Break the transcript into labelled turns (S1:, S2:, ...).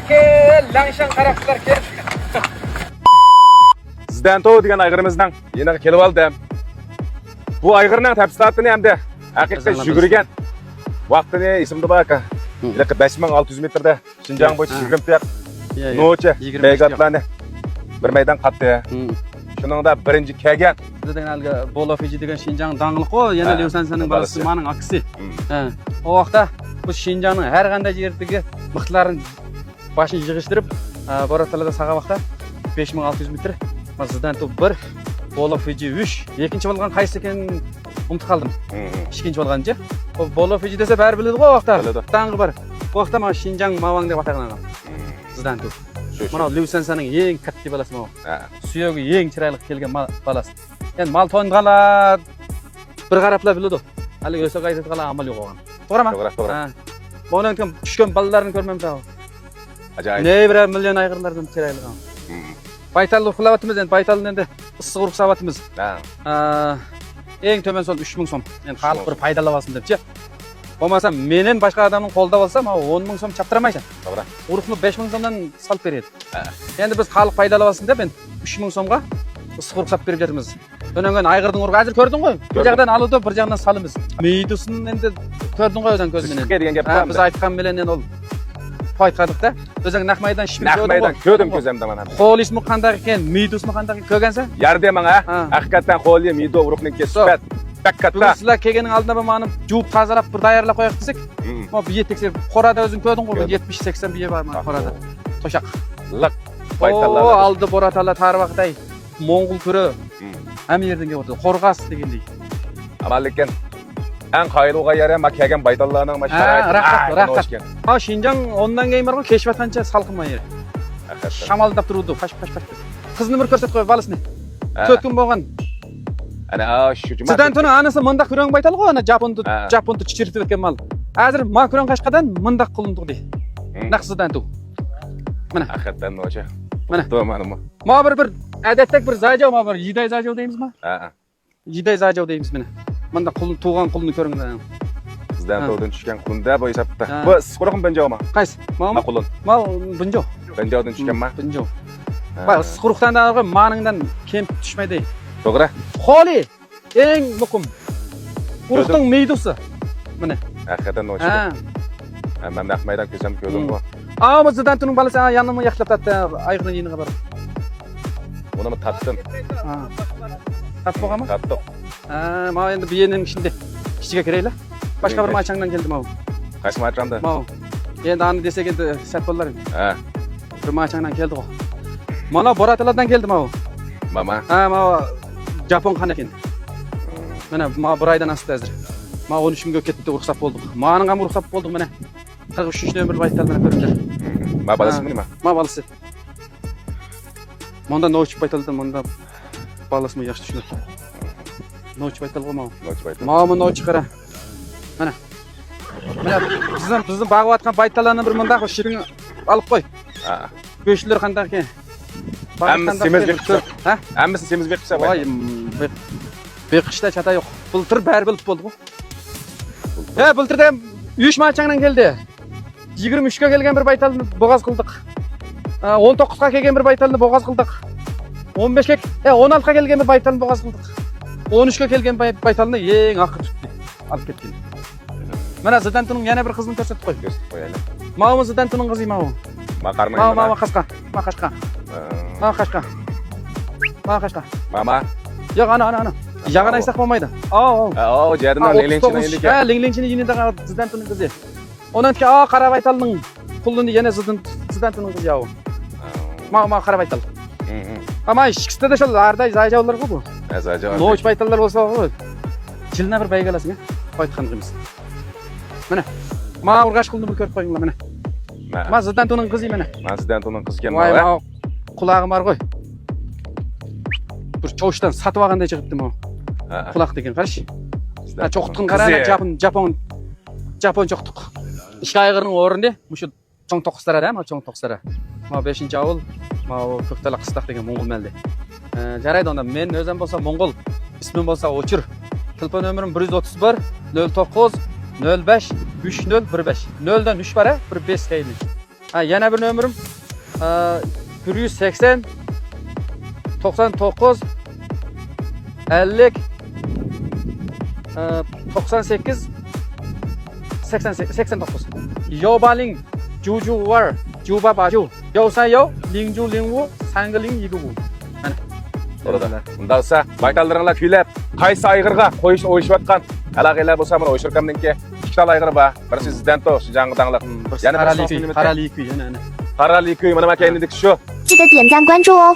S1: Kel, Langshan qaraqlar kel.
S2: Sizden to degan ayg'rimizdan yana kelib oldim. Bu ayg'irning tafsilotini hamda haqiqatda yugurgan vaqtini esimda bor aka. 5600 metrda Xinjiang bo'yicha 20 taq nocha begatlarni bir maydon qatdi. Shuningda birinchi kelgan
S1: degan haligi Bolo Fiji degan Xinjiang dang'liq-ku, yana Liu Sansaning balasi mening aksi. O vaqtda bu Xinjiangning har qanday yerdagi mixlarini başını yig'ishtirib, Boratalada sağa vaqtda 5600 metr. Men sizdan to 1, Bolo Fiji 3, ikkinchi bo'lgan qaysi ekanini unutib qoldim. Ikkinchi bo'lganchi? O Bolo Fiji desa bari biladi-ku o vaqtda. Tang'i bir. O vaqtda men Xinjiang Mawang deb ataqlangan. Sizdan to. Mana Liu Sansaning eng katta balasi bu. Suyagi eng chiroyli kelgan balasi. Endi mal to'nganlar bir qarablar biladi. Hali o'sha qaytadiganlar amal yo'q bo'lgan. To'g'rimi?
S2: To'g'ri.
S1: Bundan keyin tushgan balalarni ko'rmayman.
S2: Ajoyib.
S1: Ne bir milyon ayg'irlardan chiroyli. Baytalni uxlavatimiz, endi Baytalni endi issiq ruxsavatimiz. Eng tömen son 3000 so'm. Endi xalq bir foydalab olsin debchi. Bo'lmasa menen boshqa odamning qo'lida bo'lsa, men 10000 so'm chaptiramaysan. To'g'ri. Urug'ni 5000 so'mdan solib beradi. Endi biz xalq foydalab olsin deb endi 3000 so'mga issiq ruxsat berib beramiz. Dönengen ayg'irning urug'i hozir ko'rding-ku? Bir joqdan olib, bir joqdan solamiz. Meydusini endi ko'rding-ku o'zing ko'z bilan. Biz aytgan bilan endi ol Paytqadıqda o'zing naq maydon ishib
S2: ko'rdim ko'zimda mana.
S1: Qo'l ismi qanday ekan, midusmi qanday ko'rgansan?
S2: Yardi menga haqiqatan qo'lli mido urug'ning kesbat. Bakkatta.
S1: Sizlar kelganing oldida men juvib tozalab bir tayyorlab qo'yaq desak, men biye teksirib, qorada o'zing ko'rding-ku, 70-80 biye bor men qorada. To'shaq.
S2: Liq baytallar.
S1: O aldı Boratala tarvaqday Mo'ng'ul turi ham yerdan keldi. Qo'rg'as degandek.
S2: Amallikin en qaylığa yere makiyagen baytallarının maşarayı.
S1: Rahmat. Ha Xinjiang ondan keyin bor-ku, keşvatgancha salqinma yer. Shamaldab turdi, pash. Qizni bir ko'rsatib qo'y, balasini. 4 kun bo'lgan.
S2: Ana shu juma.
S1: Sizdan tuni anasi mundaq kurang baytal-ku, ana Japonda chichirtib o'tgan mal. Hozir men kurang qashqadan mundaq qilindi deydi. Naqsidan tu. Mana
S2: haqiqatan nocha.
S1: Mana.
S2: To'g'rimi?
S1: Ma bir odatdek bir zajav, ma bir yiday zajav deymizmi? Yiday zajav deymiz mana. Manda qulun tuğan qulunu ko'ringlar.
S2: Sizdan to'g'dan tushgan qulunda bu hisobda. Bu siqroqim banjoma.
S1: Qaysi?
S2: Ma qulun.
S1: Ma bunjo.
S2: Banjodan tushganmi?
S1: Bunjo. Bak siqroqdan da maningdan kim tushmaydi.
S2: To'g'ri.
S1: Xoli eng muqim. Uruqning meydusi. Mana.
S2: Haqiqatan nocha. Men naqmaydan ko'zim ko'rdim bu.
S1: Ama sizdan tuning balasi yanımı yaxlab tatdi, ayg'irning yeniga borib.
S2: Buni tatdim.
S1: Tatib bo'lganmi?
S2: Tatdim.
S1: Ma endi bu yerning ishinde ichiga kiraylar. Boshqa bir machangdan keldim men.
S2: Qaysi machangdan?
S1: Men. Endi ani desek endi sat bo'lar endi. Bir machangdan keldi-ku. Mana Borataladan keldim men.
S2: Mama.
S1: Ma Japon qana ekan. Mana ma bir oydan asdi hozir. Ma 13 mingga ketdi, ruxsat bo'ldi. Mening ham ruxsat bo'ldi mana. 43 nomer baytal mana ko'ringlar.
S2: Ma balasimi nima?
S1: Ma balasi. Manda no'ch baytalda manda balasimi yaxshi tushunadi. No'ch baytalga ma.
S2: No'ch baytal.
S1: Ma no'ch qara. Mana. Bizni bag'atgan baytallarni bir mundaq shirin olib qo'y. Go'shtlar qanday ekan?
S2: Hammasi semizbek qilsa. Hammasi semizbek qilsa.
S1: Voy, beqishda chata yo'q. Bultir bari bilib bo'ldi-ku. Bultirda 3 machangdan keldi. 23 ga kelgan bir baytalni bo'g'az qildik. 19 ga kelgan bir baytalni bo'g'az qildik. 15 ga, 16 ga kelgan bir baytalni bo'g'az qildik. 13 ga kelgan baytalni eng oxir tutdi. Olib ketgan. Mana sizdan tuning yana bir qizni ko'rsatib qo'y.
S2: Ko'rsatib qo'yaylik.
S1: Ma'mu sizdan tuning qizi ma'mu.
S2: Ma qarmayman.
S1: Ma qashqa.
S2: Mama.
S1: Yo'q, ana. Yag'ana aytsak bo'lmaydi.
S2: Jadidan linglinchini endi
S1: ke. Linglinchini yinida sizdan tuning qizi. Ondan keyin qara baytalning qulini yana sizdan tuning qizi yo'q. Ma qara baytal. Ama ikkisida da shularda zajavlar bu.
S2: Zajav.
S1: No'ch baytallar bo'lsa, jilna bir baygalasini qaytgan qilamiz. Mana. Ma urg'ash qildim ko'rib qo'yinglar mana. Ma sizdan tuning qizi mana.
S2: Men sizdan tuning qiz ekanman.
S1: Voy, qulog'im bor qo'y. Bir cho'shdan satib olganday chiqibdi men. Quloq degan qarash. Cho'qitqin qara, Japon cho'qtiq. Ish ayg'irning o'rnida mushu cho'ng to'qistarada, cho'ng to'qistara. Ma 5-avul, ma ko'ktala qistaq degan Mo'ng'ul meldi. Jaraydi onda men o'zim bo'lsa Mo'ng'ul, ismim bo'lsa O'chir. Telefon nomerim 131 09 05 3015. 0dan 3 bor, 15 deylik. Yana bir nömrüm 180 99 50 98 89. Yobaling Juju var Juba Baju. Yosa yo Lingju Lingwu Sangaling Yigubu.
S2: Orada. Munda olsa baytallarыңlar күйләп, кайсы айгырга коюшны ойышып аткан. Алагайлар болса, мына ойшыркамныңки 2 тал айгыр бар. Бірisi сізден то, жаңғы даңлық.
S1: Қараликүй, yana.
S2: Қараликүй, мына мәкәйіндік şu.
S3: 记得点赞关注哦。